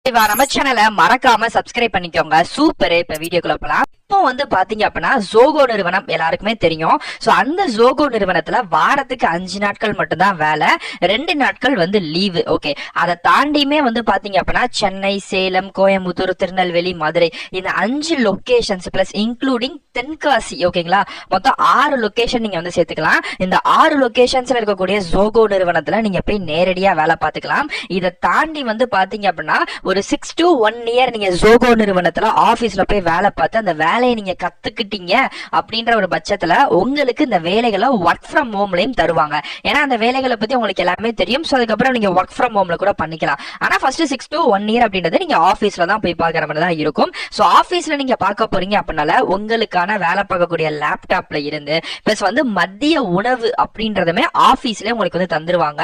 நம்ம சேனலை மறக்காம சப்ஸ்கிரைப் பண்ணிக்கோங்க. சூப்பர். இப்ப வீடியோக்குள்ள போலாம். இப்போ வந்து பாத்தீங்க அப்படின்னா ஜோகோ நிறுவனம் எல்லாருக்குமே தெரியும். சோ அந்த ஜோகோ நிறுவனத்துல வாரத்துக்கு 5 நாட்கள் மட்டும்தான் வேலை, 2 நாட்கள் வந்து லீவு. ஓகே, அதை தாண்டியுமே வந்து பாத்தீங்க அப்படின்னா சென்னை, சேலம், கோயம்புத்தூர், திருநெல்வேலி, மதுரை இந்த 5 லொகேஷன்ஸ் பிளஸ் இன்க்ளூடிங் தென்காசி. ஓகேங்களா, மொத்தம் 6 லொகேஷன் நீங்க வந்து சேர்த்துக்கலாம். இந்த 6 லொகேஷன்ஸ்ல இருக்கக்கூடிய ஜோகோ நிறுவனத்துல நீங்க போய் நேரடியா வேலை பார்த்துக்கலாம். இதை தாண்டி வந்து பாத்தீங்க அப்படின்னா ஒரு 6 to 1 year நீங்க ஜோகோ நிறுவனத்துல ஆபீஸ்ல போய் வேலை பார்த்து அந்த வேலையை நீங்க கத்துக்கிட்டீங்க அப்படின்ற ஒரு பட்சத்துல உங்களுக்கு இந்த வேலைகளை ஒர்க் ஃப்ரம் ஹோம்லயும் தருவாங்க. ஏன்னா அந்த வேலைகளை பத்தி உங்களுக்கு எல்லாமே தெரியும். சோ அதுக்கப்புறம் நீங்க ஒர்க் ஃப்ரம் ஹோம்ல கூட பண்ணிக்கலாம். ஆனா ஃபர்ஸ்ட் 6 to 1 year அப்படின்றது நீங்க ஆபீஸ்ல தான் போய் பாக்குற மாதிரி தான் இருக்கும். சோ ஆபீஸ்ல நீங்க பார்க்க போறீங்க அப்படின்னால உங்களுக்கான வேலை பார்க்கக்கூடிய லேப்டாப்ல இருந்து பிளஸ் வந்து மதிய உணவு அப்படின்றதுமே ஆபீஸ்ல உங்களுக்கு வந்து தந்துருவாங்க.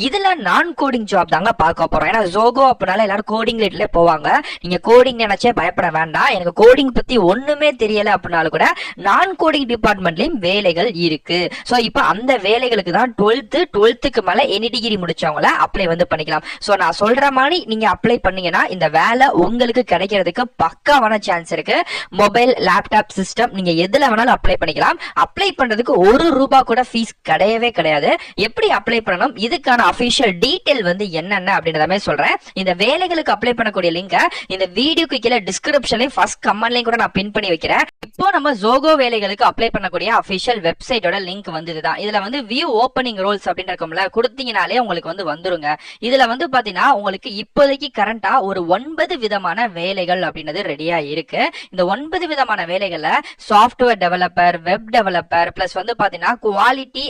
இதுல நான் கோடிங் ஜாப் தாங்க பார்க்க போறோம். ஏன்னா ஜோகோ அப்படினால எல்லாரும் கோடிங் லேட்ல போவாங்க. நீங்க கோடிங் நினைச்சே பயப்பட வேண்டாம். எனக்கு கோடிங் பத்தி ஒண்ணுமே தெரியல அப்படின்னாலும் கூட நான் கோடிங் டிபார்ட்மெண்ட்லயும் வேலைகள் இருக்கு. சோ இப்போ அந்த வேலைகளுக்கு தான் 12th மேல எனி டிகிரி முடிச்சவங்கள அப்ளை வந்து பண்ணிக்கலாம். சோ நான் சொல்ற மாதிரி நீங்க அப்ளை பண்ணீங்கன்னா இந்த வேலை உங்களுக்கு கிடைக்கிறதுக்கு பக்காவான சான்ஸ் இருக்கு. மொபைல், லேப்டாப், சிஸ்டம் நீங்க எதுல வேணாலும் அப்ளை பண்ணிக்கலாம். அப்ளை பண்றதுக்கு ₹1 கூட ஃபீஸ் கிடையவே கிடையாது. எப்படி அப்ளை பண்ணணும், இதுக்கான அபிஷியல் டீடைல் வந்து என்னென்ன அப்படின்றத சொல்றேன். இந்த வேலைகளுக்கு அப்ளை பண்ணக்கூடிய லிங்க் இந்த வீடியோக்கு கீழே டிஸ்கிரிப்ஷன்லயும் ஃபர்ஸ்ட் கமெண்ட்லயும் கூட நான் பின் பண்ணி வைக்கிறேன். இப்போ நம்ம ஜோகோ வேலைகளுக்கு அப்ளை பண்ணக்கூடிய அபிஷியல் வெப்சைட்டோட லிங்க் வந்து இதுதான். இதுல வந்து வியூ ஓப்பனிங் ரோல்ஸ் அப்படின்னு இருக்கும்ல, கொடுத்தீங்கனாலே உங்களுக்கு வந்து வந்துருங்க. இதுல வந்து பாத்தீங்கன்னா உங்களுக்கு இப்போதைக்கு கரண்டா ஒரு 9 விதமான வேலைகள் அப்படின்றது ரெடியா இருக்கு. இந்த 9 விதமான வேலைகள்ல software developer, web developer plus வந்து பாத்தீங்கன்னா குவாலிட்டி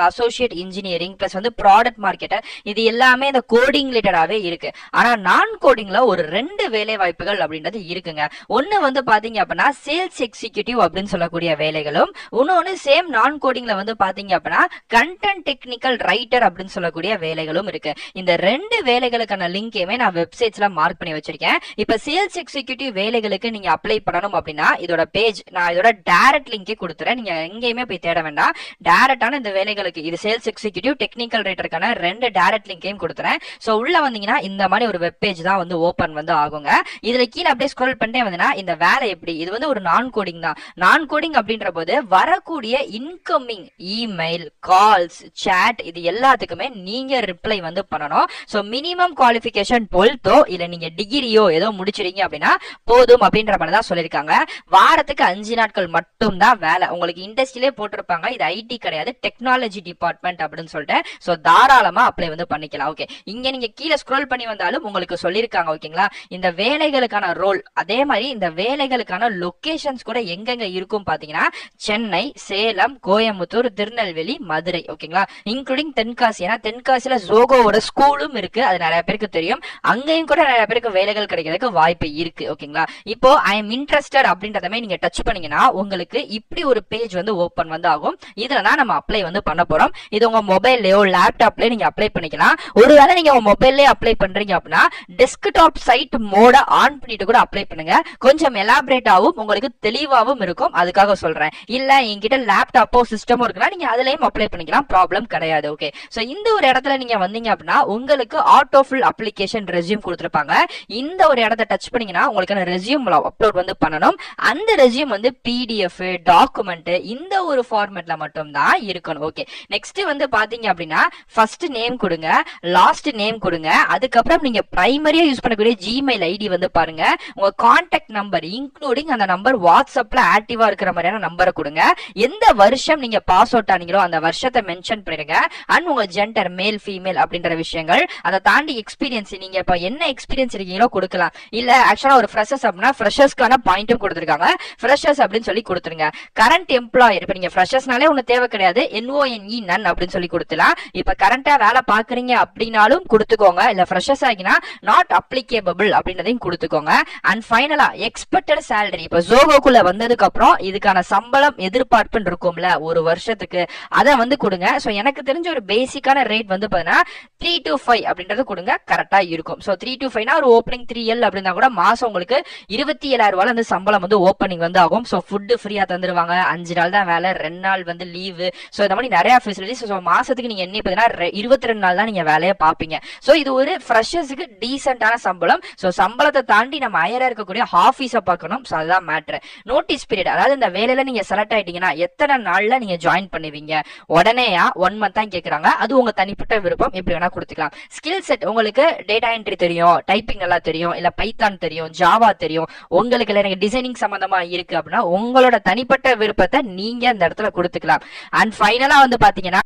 அசோசியேட் இன்ஜினியரிங் பிளஸ் வந்து ப்ராடக்ட் மார்க்கெட்டர், இது எல்லாமே இந்த கோடிங் ரிலேட்டடாவே இருக்கு. ஆனா நான் கோடிங்ல ஒரு 2 வேலை வாய்ப்புகள் அப்படின்றது இருக்குங்க. ஒன்னு வந்து பாத்தீங்க அப்படின்னா சேல்ஸ் எக்ஸிக்யூட்டிவ் அப்படின்னு சொல்லக்கூடிய வேலைகளும், இன்னொன்னு சேம் நான் கோடிங்ல வந்து பாத்தீங்க அப்படின்னா கண்டென்ட் டெக்னிக்கல் ரைட்டர் அப்படின்னு சொல்லக்கூடிய வேலைகளும் இருக்கு. இந்த 2 வேலைகளுக்கான லிங்கையுமே நான் வெப்சைட்ஸ்ல மார்க் பண்ணி வச்சிருக்கேன். இப்ப சேல்ஸ் எக்ஸிக்யூட்டிவ் வேலைகளுக்கு நீங்க அப்ளை பண்ணணும் அப்படின்னா இதோட பேஜ் நான் இதோட டைரக்ட் லிங்கே கொடுத்துறேன். நீங்க எங்கேயுமே போய் தேட வேண்டாம். டைரக்டான இந்த வேலைகளுக்கு இது சேல்ஸ் எக்ஸிக்யூட்டிவ் டெக்னிக்கல் ரைட்டருக்கான 2 டைரக்ட் லிங்கையும் கொடுத்துறேன். சோ உள்ள வந்தீங்கன்னா இந்த மாதிரி ஒரு வெப் பேஜ் தான் வந்து ஓபன் வந்து ஆகுங்க. இதுல கீழே அப்படியே ஸ்க்ரோல் பண்ணிட்டே வந்தீங்கன்னா இந்த வேலை எப்படி, இது வந்து ஒரு நான் கோடிங் தான். நான் கோடிங் அப்படின்ற போது வரக்கூடிய இன்கமிங் இமெயில், கால்ஸ், சாட் இது எல்லாத்துக்குமே நீங்க ரிப்ளை வந்து பண்ணணும். சோ மினிமம் குவாலிஃபிகேஷன் 12th இல்ல நீங்க டிகிரியோ ஏதோ முடிச்சிருக்கீங்க அப்படின்னா போதும் அப்படின்ற மாதிரி தான் சொல்லிருக்காங்க. வாரத்துக்கு 5 நாட்கள் மட்டும் தான் வேலை. உங்களுக்கு இண்டஸ்ட்ரியிலே போட்டிருப்பாங்க இது ஐடி கிடையாது, டெக்னாலஜி டிபார்ட்மெண்ட் அப்படின்னு சொல்லிட்டு. சோ தாராளமா அப்ளை வந்து பண்ணிக்கலாம். ஓகே, இங்க நீங்க கீழே ஸ்க்ரோல் பண்ணி வந்தாலும் உங்களுக்கு சொல்லிருக்காங்க. ஓகேங்களா, இந்த வேலைகளுக்கான ரோல் அதே மாதிரி இந்த வேலைகளுக்கான லொகேஷன்ஸ் கூட எங்கெங்க இருக்கும் பாத்தீங்கன்னா சென்னை, சேலம், கோயம்புத்தூர், திருநெல்வேலி, மதுரை. ஓகேங்களா, இன்க்ளூடிங் தென்காசி. ஏன்னா தென்காசியில ஜோகோவோட ஸ்கூலும் இருக்கு, அது நிறைய பேருக்கு தெரியும். அங்கேயும் கூட நிறைய பேருக்கு வேலைகள் கிடைக்கிறதுக்கு வாய்ப்பு இருக்கு. ஓகேங்களா, இப்போ ஐ எம் இன்ட்ரெஸ்டட் அப்படின்றதமே நீங்க டச் பண்ணீங்கன்னா உங்களுக்கு இப்படி ஒரு பேஜ் வந்து ஓபன் வந்து ஆகும். இதுல தான் நம்ம அப்ளை வந்து பண்ண போறோம். இது உங்க மொபைல்லயோ லேப்டாப்லயோ நீங்க அப்ளை பண்ணிக்கலாம். ஒருவேளை நீங்க உங்க மொபைல்லயே அப்ளை பண்றீங்க அப்படின்னா டெஸ்க்டாப் சைட் மோட ஆன் பண்ணிட்டு கூட அப்ளை பண்ணுங்க. கொஞ்சம் எலாபரேட்டாவும் உங்களுக்கு தெளிவாவும் இருக்கும், அதுக்காக சொல்றேன். இல்ல என்கிட்ட லேப்டாப்போ சிஸ்டமோ இருக்குன்னா நீங்க அதுலயும் அப்ளை பண்ணிக்கலாம், ப்ராப்ளம் கிடையாது. ஓகே, சோ இந்த ஒரு இடத்துல நீங்க வந்தீங்க அப்படின்னா உங்களுக்கு ஆட்டோ ஃபில் அப்ளிகேஷன் ரெஸ்யூம் கொடுத்திருப்பாங்க. இந்த ஒரு இடத்தை டச் பண்ணீங்கன்னா உங்களுக்கு ரெஸ்யூம் அப்லோட் வந்து பண்ணணும். அந்த ரெஸ்யூம் வந்து பிடிஎஃப், டாக்குமெண்ட் இந்த ஒரு ஃபார்மேட்ல மட்டும் தான் இருக்கணும். ஓகே, நெக்ஸ்ட் வந்து பாத்தீங்க அப்படின்னா ஃபர்ஸ்ட் நேம் கொடுங்க, லாஸ்ட் நேம் கொடுங்க. அதுக்கப்புறம் நீங்க பிரைமரியா யூஸ் பண்ணக்கூடிய ஜிமெயில் ஐடி வந்து பாருங்க. உங்க கான்டாக்ட் நம்பர் இன்க்ளூடிங் அந்த நம்பர் வாட்ஸ்அப்ல ஆக்டிவா இருக்கிற மாதிரியான நம்பரை கொடுங்க. எந்த வருஷம் நீங்க பாஸ் அவுட் ஆனீங்களோ அந்த வருஷத்தை மென்ஷன் பண்ணிருங்க. அண்ட் உங்க ஜெண்டர் மேல் ஃபீமேல் அப்படின்ற விஷயங்கள். அதை தாண்டி எக்ஸ்பீரியன்ஸ், நீங்க இப்ப என்ன எக்ஸ்பீரியன்ஸ் இருக்கீங்களோ கொடுக்கலாம். இல்ல ஆக்சுவலா ஒரு ஃப்ரெஷர்ஸ் அப்படின்னா ஃப்ரெஷர்ஸ்க்கான பாயிண்ட்டும் கொடுத்துருக்காங்க, ஃப்ரெஷர்ஸ் அப்படின்னு சொல்லி கொடுத்துருங்க. கரண்ட் எம்ப்ளாயர், இப்ப நீங்க ஃப்ரெஷர்ஸ்னாலே ஒண்ணு தேவை கிடையாது, NONE நன் அப்படின்னு சொல்லி கொடுத்துலாம். இப்ப கரண்டா வேலை பாக்குறீங்க அப்படின்னாலும் கொடுத்துக்கோங்க. இல்ல ஃப்ரெஷர்ஸ் ஆகினா நாட் அப்ளிகேபிள் அப்படின்றதையும் கொடுத்துக்கோங்க. அண்ட் ஃபைனலா எக்ஸ்பெக்டட் சேலரி, இப்ப ஜோகோ ஜோகோக்குள்ள வந்ததுக்கு அப்புறம் இதுக்கான சம்பளம் எதிர்பார்ப்புன்னு இருக்கும்ல ஒரு வருஷத்துக்கு, அதை வந்து கொடுங்க. சோ எனக்கு தெரிஞ்ச ஒரு பேசிக்கான ரேட் வந்து பாத்தீங்கன்னா 3 to 5 அப்படின்றது கொடுங்க, கரெக்டா இருக்கும். சோ 3 to 5 ஒரு ஓப்பனிங் 3L அப்படின்னா கூட மாசம் உங்களுக்கு 27,000 ரூபாய் அந்த சம்பளம் வந்து ஓப்பனிங் வந்து ஆகும். சோ ஃபுட் ஃப்ரீயா தந்துருவாங்க, 5 நாள் தான் வேலை, 2 நாள் வந்து லீவு. சோ இந்த மாதிரி நிறைய ஃபெசிலிட்டிஸ். சோ மாசத்துக்கு நீங்க என்ன பாத்தீங்கன்னா 22 நாள் தான் நீங்க வேலையை பாப்பீங்க. சோ இது ஒரு ஃப்ரெஷர்ஸுக்கு டீசென்டான சம்பளம். சோ சம்பளத்தை தாண்டி நம்ம ஹையரா இருக்கக்கூடிய ஆபீஸை பார்க்கணும். சோ அதுதான் மேட்ரு. நோட்டீஸ் பீரியட், அதாவது இந்த வேலையில நீங்க செலக்ட் ஆயிட்டீங்கன்னா எத்தனை நாள்ல நீங்க ஜாயின் பண்ணுவீங்க? உடனேயா 1 மந்த் தான் கேக்குறாங்க. அது உங்க தனிப்பட்ட விருப்பம், எப்படி வேணா கொடுத்துக்கலாம். ஸ்கில் செட், உங்களுக்கு டேட்டா என்ட்ரி தெரியும், டைப்பிங் நல்லா தெரியும், இல்ல பைத்தான் தெரியும், ஜாவா தெரியும், உங்களுக்கு இல்ல எனக்கு டிசைனிங் சம்பந்தமா இருக்கு அப்படின்னா உங்களோட தனிப்பட்ட விருப்பத்தை நீங்க இந்த இடத்துல கொடுத்துக்கலாம். அண்ட் ஃபைனலா வந்து பாத்தீங்கன்னா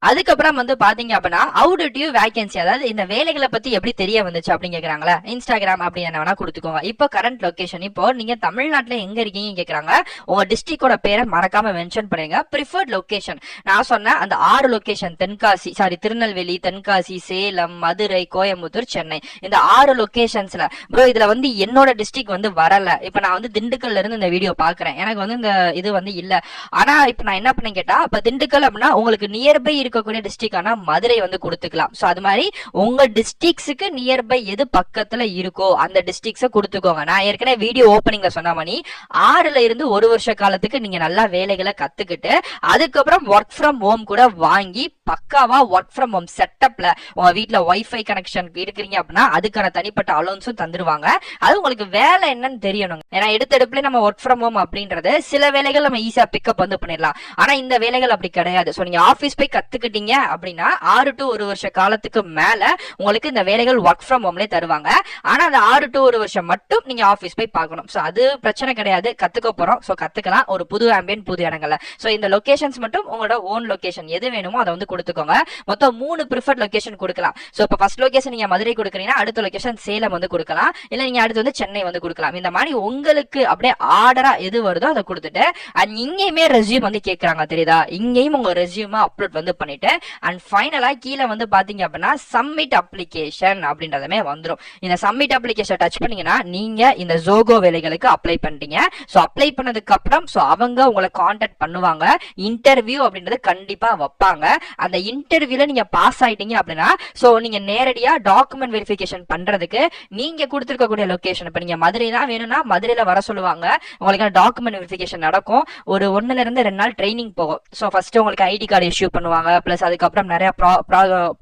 அதுக்கப்புறம் வந்து பாத்தீங்க அப்படின்னா ஹவு டிட் யூ வேகன்சி, அதாவது இந்த வேலைகளை பத்தி எப்படி தெரிய வந்துச்சு அப்படின்னு கேக்குறாங்களா, இன்ஸ்டாகிராம் அப்படி என்ன வேணா கொடுத்துக்கோங்க. இப்போ கரண்ட் லொகேஷன், இப்போ நீங்க தமிழ்நாட்டுல எங்க இருக்கீங்க கேக்குறாங்க, உங்க டிஸ்ட்ரிக்டோட பேரை மறக்காம மென்ஷன் பண்ணுங்க. ப்ரிஃபர்ட் லொகேஷன் நான் சொன்ன அந்த 6 லொகேஷன், திருநெல்வேலி, தென்காசி, சேலம், மதுரை, கோயம்புத்தூர், சென்னை, இந்த 6 லொகேஷன்ஸ்ல ப்ரோ இதுல வந்து என்னோட டிஸ்ட்ரிக்ட் வந்து வரல. இப்ப நான் வந்து திண்டுக்கல்ல இருந்து இந்த வீடியோ பாக்குறேன், எனக்கு வந்து இந்த இது வந்து இல்ல. ஆனா இப்ப நான் என்ன பண்ணேன் கேட்டா, இப்ப திண்டுக்கல் அப்படின்னா உங்களுக்கு நியர்பை இருக்கக்கூடிய டிஸ்ட்ரிக்ட் ஆனா மதுரை வந்து கொடுத்துக்கலாம். சோ அது மாதிரி உங்க டிஸ்ட்ரிக்ட்ஸுக்கு நியர்பை எது பக்கத்துல இருக்கோ அந்த டிஸ்ட்ரிக்ட்ஸை கொடுத்துக்கோங்க. நான் ஏற்கனவே வீடியோ ஓப்பனிங்ல சொன்ன மாதிரி 6ல இருந்து 1 வருஷ காலத்துக்கு நீங்க நல்லா வேலைகளை கத்துக்கிட்டு அதுக்கப்புறம் ஒர்க் ஃப்ரம் ஹோம் கூட வாங்கி பக்காவா ஒர்க் ஃப்ரம் ஹோம் செட்டப்ல உங்க வீட்டுல வைஃபை கனெக்ஷன் இருக்கிறீங்க அப்படின்னா அதுக்கான தனிப்பட்ட அலோன்ஸும் தந்துருவாங்க. அது உங்களுக்கு வேலை என்னன்னு தெரியணும். ஏன்னா எடுத்தெடுப்புல நம்ம ஒர்க் ஃப்ரம் ஹோம் அப்படின்றது சில வேலைகள் நம்ம ஈஸியா பிக்கப் வந்து பண்ணிடலாம். ஆனா இந்த வேலைகள் அப்படி கிடையாது. சோ நீங்க ஆபீஸ் போய் கத்துக்கிட்டீங்க அப்படின்னா 6 to 1 வருஷ காலத்துக்கு மேல உங்களுக்கு இந்த வேலைகள் ஒர்க் ஃப்ரம் ஹோம்ல தருவாங்க. ஆனா அந்த 6 to 1 வருஷம் மட்டும் நீங்க ஆபீஸ் போய் பார்க்கணும். சோ அது பிரச்சனை கிடையாது, கத்துக்க போறோம். சோ கத்துக்கலாம் ஒரு புது ஆம்பியன், புது இடங்கள்ல. சோ இந்த லொகேஷன்ஸ் மட்டும் உங்களோட ஓன் லொகேஷன் எது வேணுமோ அதை வந்து கொடுத்துக்கோங்க. மொத்தம் 3 ப்ரிஃபர்ட் லொகேஷன் கொடுக்கலாம். சோ இப்ப ஃபர்ஸ்ட் லொகேஷன் நீங்க மதுரை கொடுக்குறீங்கன்னா அடுத்த லொகேஷன் சேலம் வந்து கொடுக்கலாம், இல்ல நீங்க அடுத்து வந்து சென்னை வந்து கொடுக்கலாம். இந்த மாதிரி உங்களுக்கு அப்படியே ஆர்டரா எது வருதோ அதை கொடுத்துட்டு அண்ட் இங்கேயுமே ரெஸ்யூம் வந்து கேட்கறாங்க தெரியுதா, இங்கேயும் உங்க ரெஸ்யூம் அப்லோட் வந்து பண்ணிட்டு அண்ட் ஃபைனலா கீழே வந்து பாத்தீங்க அப்படின்னா சப்மிட் அப்ளிகேஷன் அப்படின்றதுமே வந்துடும். இந்த சப்மிட் அப்ளிகேஷன் டச் பண்ணீங்கன்னா நீங்க இந்த ஜோகோ வேலைகளுக்கு அப்ளை பண்ணிட்டீங்க. சோ அப்ளை பண்ணதுக்கு அப்புறம் சோ அவங்க உங்களை கான்டாக்ட் பண்ணுவாங்க. இன்டர்வியூ அப்படின்றது கண்டிப்பா வைப்பாங்க. அந்த இன்டர்வியூல நீங்க பாஸ் ஆயிட்டீங்க அப்படின்னா சோ நீங்க நேரடியா டாக்குமெண்ட் வெரிஃபிகேஷன் பண்றதுக்கு நீங்க கொடுத்திருக்கக்கூடிய லொகேஷன், இப்ப நீங்க மதுரை தான் வேணும்னா மதுரையில வர சொல்லுவாங்க. உங்களுக்கு டாக்குமெண்ட் வெரிஃபிகேஷன் நடக்கும். ஒரு 1ல இருந்து 2 நாள் ட்ரைனிங் போகும். சோ ஃபர்ஸ்ட் உங்களுக்கு ஐடி கார்டு இஷ்யூ பண்ணுவாங்க, பிளஸ் அதுக்கப்புறம் நிறைய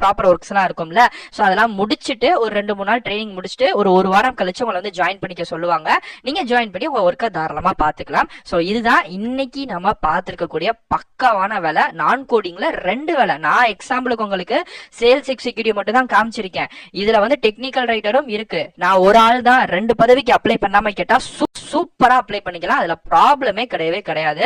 ப்ராப்பர் ஒர்க்ஸ் எல்லாம் இருக்கும்ல. சோ அதெல்லாம் முடிச்சுட்டு ஒரு 2-3 நாள் ட்ரைனிங் முடிச்சுட்டு ஒரு வாரம் கழிச்சு உங்களை வந்து ஜாயின் பண்ணிக்க சொல்லுவாங்க. நீங்க ஜாயின் பண்ணி உங்க ஒர்க்கை தாராளமா பாத்துக்கலாம். சோ இதுதான் இன்னைக்கு நம்ம பார்த்திருக்கக்கூடிய பக்காவான வேலை. நான் கோடிங்ல 2 வேலை. நான் எக்ஸாம்பிளுக்கு உங்களுக்கு சேல்ஸ் எக்ஸிக்யூட்டிவ் மட்டும் தான் காமிச்சிருக்கேன். இதுல வந்து டெக்னிக்கல் ரைட்டரும் இருக்கு. நான் ஒரு ஆள் தான் 2 பதவிக்கு அப்ளை பண்ணாம கேட்டா சூப்பரா அப்ளை பண்ணிக்கலாம். அதுல ப்ராப்ளமே கிடையவே கிடையாது.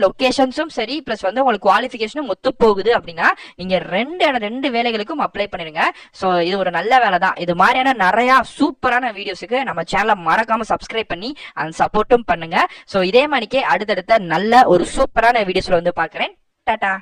லொகேஷன்ஸும் சரி பிளஸ் வந்து உங்களுக்கு குவாலிஃபிகேஷனும் ஒத்து போகுது அப்படின்னா நீங்க 2 வேலைகளுக்கும் அப்ளை பண்ணிருங்க. சோ இது ஒரு நல்ல வேலை தான். இது மாதிரியான நிறைய சூப்பரான வீடியோஸுக்கு நம்ம சேனலை மறக்காம சப்ஸ்கிரைப் பண்ணி அந்த சப்போர்ட்டும் பண்ணுங்க. சோ இதே மாதிரிக்கே அடுத்தடுத்த நல்ல ஒரு சூப்பரான வீடியோஸ்ல வந்து பாக்குறேன். டாடா.